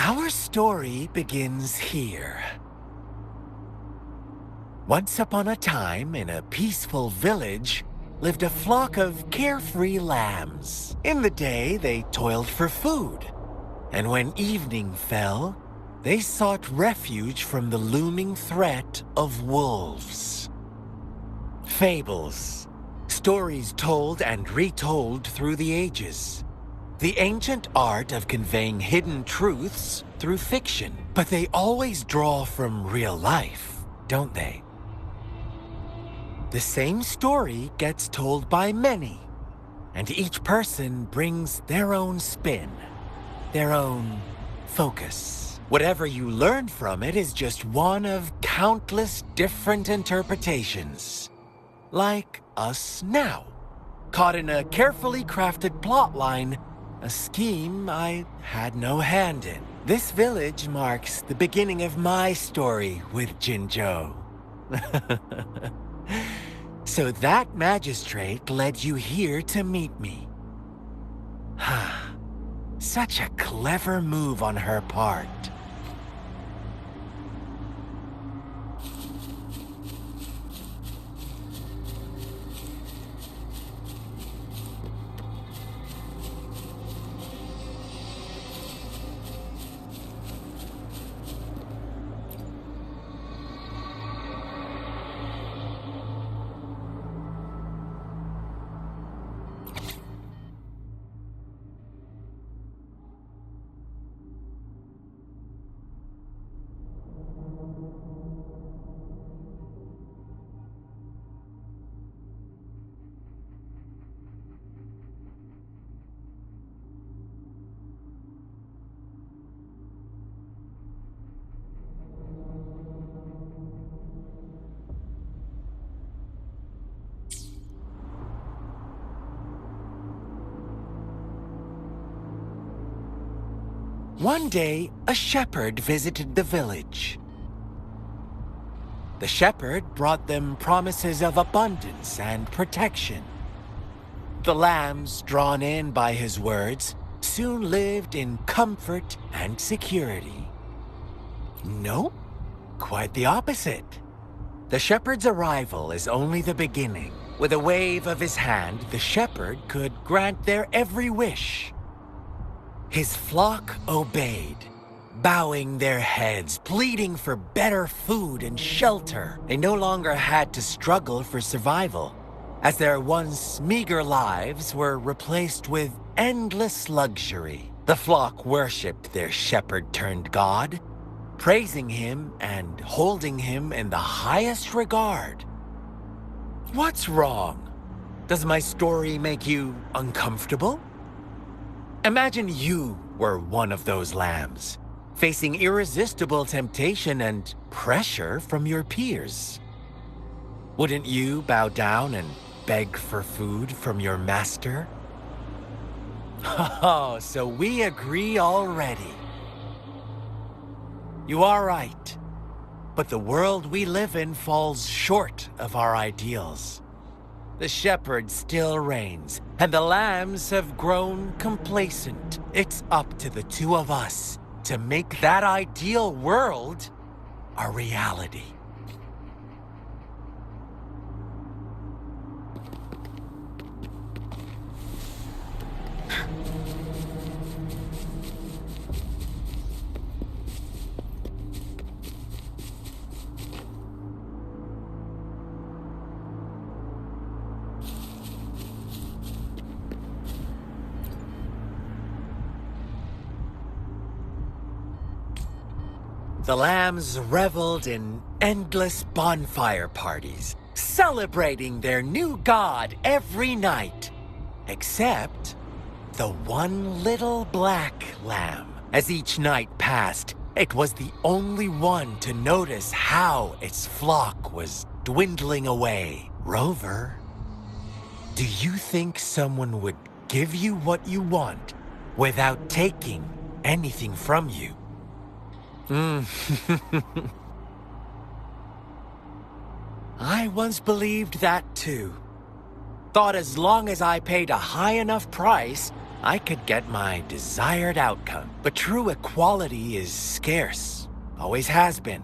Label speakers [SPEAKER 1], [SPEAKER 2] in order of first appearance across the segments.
[SPEAKER 1] Our story begins here. Once upon a time, in a peaceful village, lived a flock of carefree lambs. In the day, they toiled for food, and when evening fell, they sought refuge from the looming threat of wolves. Fables, stories told and retold through the ages. The ancient art of conveying hidden truths through fiction. But they always draw from real life, don't they? The same story gets told by many, and each person brings their own spin, their own focus. Whatever you learn from it is just one of countless different interpretations. Like us now, caught in a carefully crafted plotline, a scheme I had no hand in. This village marks the beginning of my story with Jinzhou. So that magistrate led you here to meet me. Such a clever move on her part. One day, a shepherd visited the village. The shepherd brought them promises of abundance and protection. The lambs, drawn in by his words, soon lived in comfort and security. No, quite the opposite. The shepherd's arrival is only the beginning. With a wave of his hand, the shepherd could grant their every wish. His flock obeyed, bowing their heads, pleading for better food and shelter. They no longer had to struggle for survival, as their once meager lives were replaced with endless luxury. The flock worshipped their shepherd-turned-god, praising him and holding him in the highest regard. What's wrong? Does my story make you uncomfortable? Imagine you were one of those lambs, facing irresistible temptation and pressure from your peers. Wouldn't you bow down and beg for food from your master? Oh, so we agree already. You are right, but the world we live in falls short of our ideals. The shepherd still reigns, and the lambs have grown complacent. It's up to the two of us to make that ideal world a reality. The lambs reveled in endless bonfire parties, celebrating their new god every night. Except the one little black lamb. As each night passed, it was the only one to notice how its flock was dwindling away. Rover, do you think someone would give you what you want without taking anything from you? I once believed that too. Thought as long as I paid a high enough price, I could get my desired outcome. But true equality is scarce, always has been.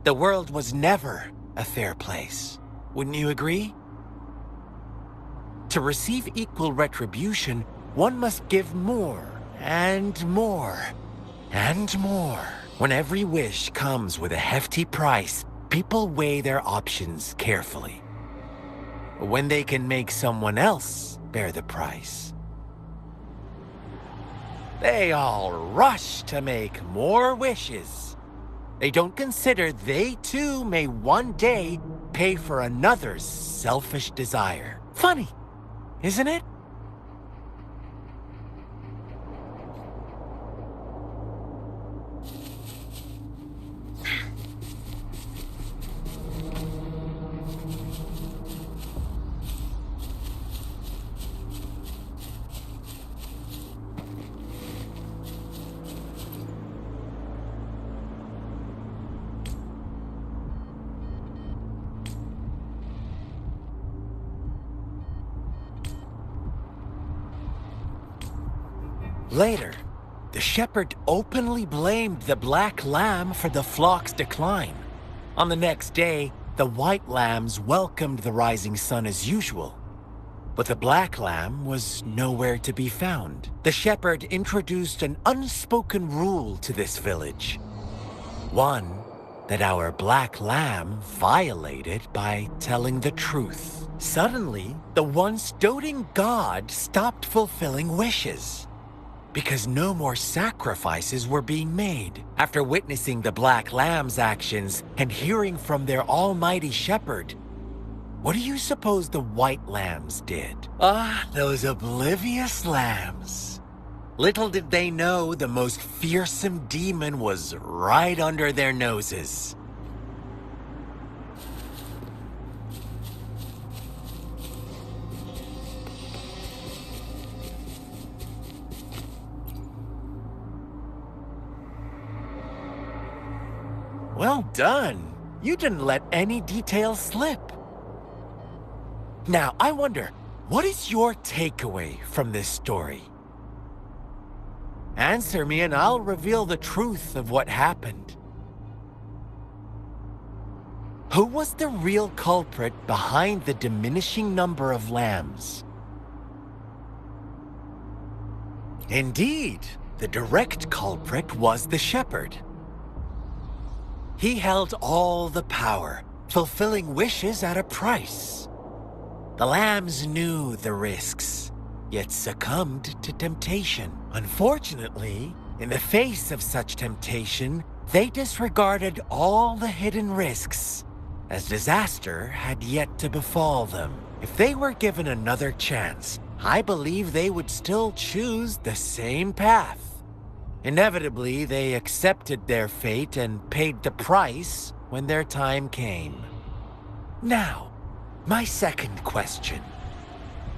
[SPEAKER 1] The world was never a fair place. Wouldn't you agree? To receive equal retribution, one must give more and more and more. When every wish comes with a hefty price, people weigh their options carefully. When they can make someone else bear the price, they all rush to make more wishes. They don't consider they too may one day pay for another's selfish desire. Funny, isn't it? Later, the shepherd openly blamed the black lamb for the flock's decline. On the next day, the white lambs welcomed the rising sun as usual. But the black lamb was nowhere to be found. The shepherd introduced an unspoken rule to this village. One that our black lamb violated by telling the truth. Suddenly, the once doting god stopped fulfilling wishes, because no more sacrifices were being made. After witnessing the black lamb's actions and hearing from their almighty shepherd, what do you suppose the white lambs did? Those oblivious lambs. Little did they know the most fearsome demon was right under their noses. Well done. You didn't let any details slip. Now, I wonder, what is your takeaway from this story? Answer me and I'll reveal the truth of what happened. Who was the real culprit behind the diminishing number of lambs? Indeed, the direct culprit was the shepherd. He held all the power, fulfilling wishes at a price. The lambs knew the risks, yet succumbed to temptation. Unfortunately, in the face of such temptation, they disregarded all the hidden risks, as disaster had yet to befall them. If they were given another chance, I believe they would still choose the same path. Inevitably, they accepted their fate and paid the price when their time came. Now, my second question.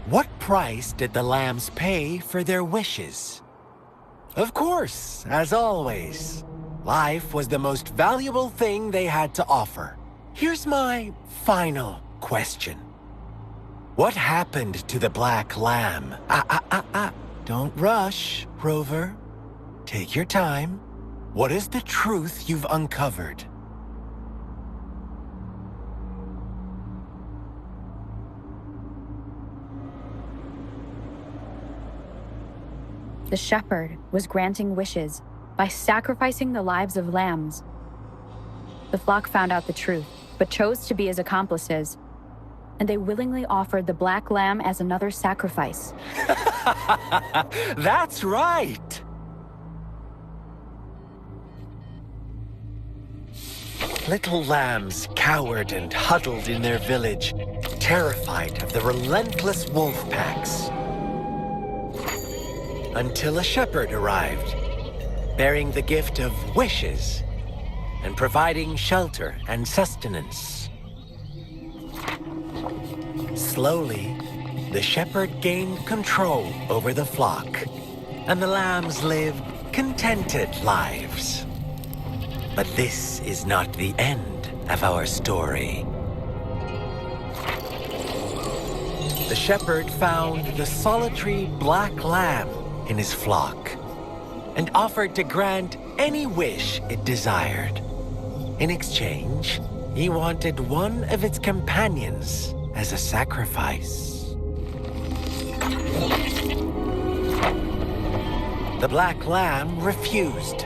[SPEAKER 1] What price did the lambs pay for their wishes? Of course, as always, life was the most valuable thing they had to offer. Here's my final question. What happened to the black lamb? Don't rush, Rover. Take your time. What is the truth you've uncovered?
[SPEAKER 2] The shepherd was granting wishes by sacrificing the lives of lambs. The flock found out the truth, but chose to be his accomplices, and they willingly offered the black lamb as another sacrifice.
[SPEAKER 1] That's right! Little lambs cowered and huddled in their village, terrified of the relentless wolf packs. Until a shepherd arrived, bearing the gift of wishes and providing shelter and sustenance. Slowly, the shepherd gained control over the flock, and the lambs lived contented lives. But this is not the end of our story. the shepherd found the solitary black lamb in his flock and offered to grant any wish it desired. In exchange, he wanted one of its companions as a sacrifice. The black lamb refused,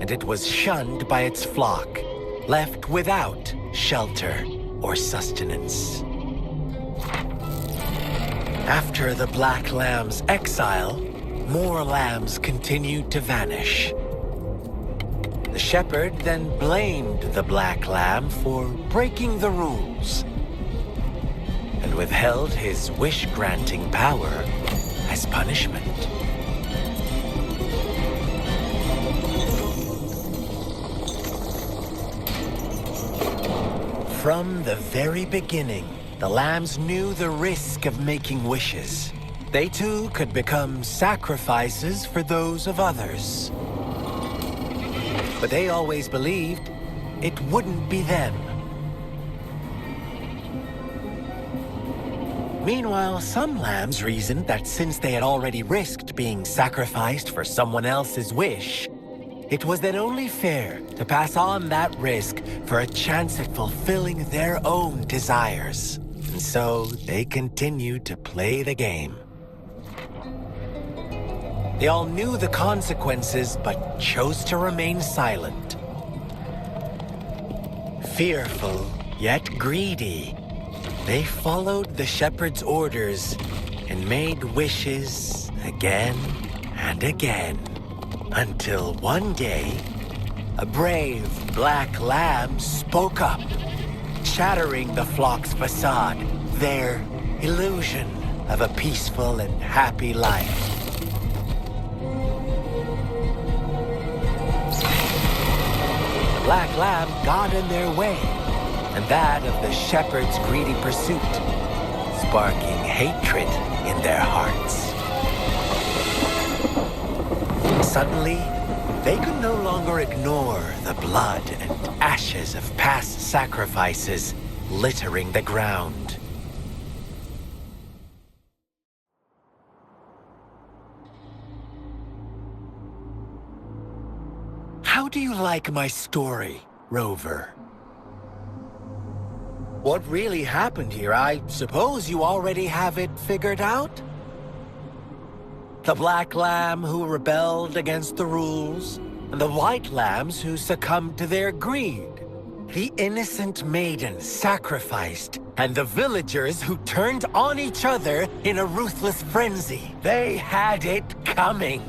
[SPEAKER 1] and it was shunned by its flock, left without shelter or sustenance. After the black lamb's exile, more lambs continued to vanish. The shepherd then blamed the black lamb for breaking the rules and withheld his wish-granting power as punishment. From the very beginning, the lambs knew the risk of making wishes. They too could become sacrifices for those of others. But they always believed it wouldn't be them. Meanwhile, some lambs reasoned that since they had already risked being sacrificed for someone else's wish, it was then only fair to pass on that risk for a chance at fulfilling their own desires. And so they continued to play the game. They all knew the consequences, but chose to remain silent. Fearful, yet greedy, they followed the shepherd's orders and made wishes again and again. Until one day, a brave black lamb spoke up, shattering the flock's facade, their illusion of a peaceful and happy life. The black lamb got in their way, and that of the shepherd's greedy pursuit, sparking hatred in their hearts. Suddenly, they could no longer ignore the blood and ashes of past sacrifices littering the ground. How do you like my story, Rover? What really happened here? I suppose you already have it figured out? The black lamb who rebelled against the rules, and the white lambs who succumbed to their greed. The innocent maiden sacrificed, and the villagers who turned on each other in a ruthless frenzy. They had it coming.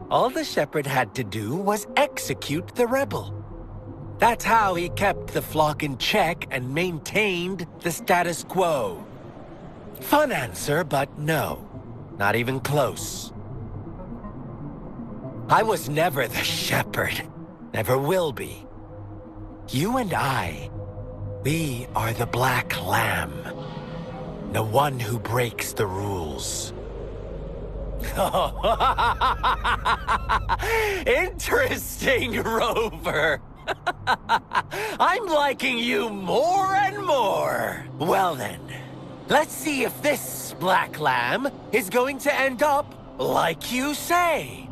[SPEAKER 1] All the shepherd had to do was execute the rebel. That's how he kept the flock in check and maintained the status quo. Fun answer, but no, not even close. I was never the shepherd, never will be. You and I, we are the black lamb, the one who breaks the rules. Interesting, Rover. I'm liking you more and more. Well then, let's see if this black lamb is going to end up like you say.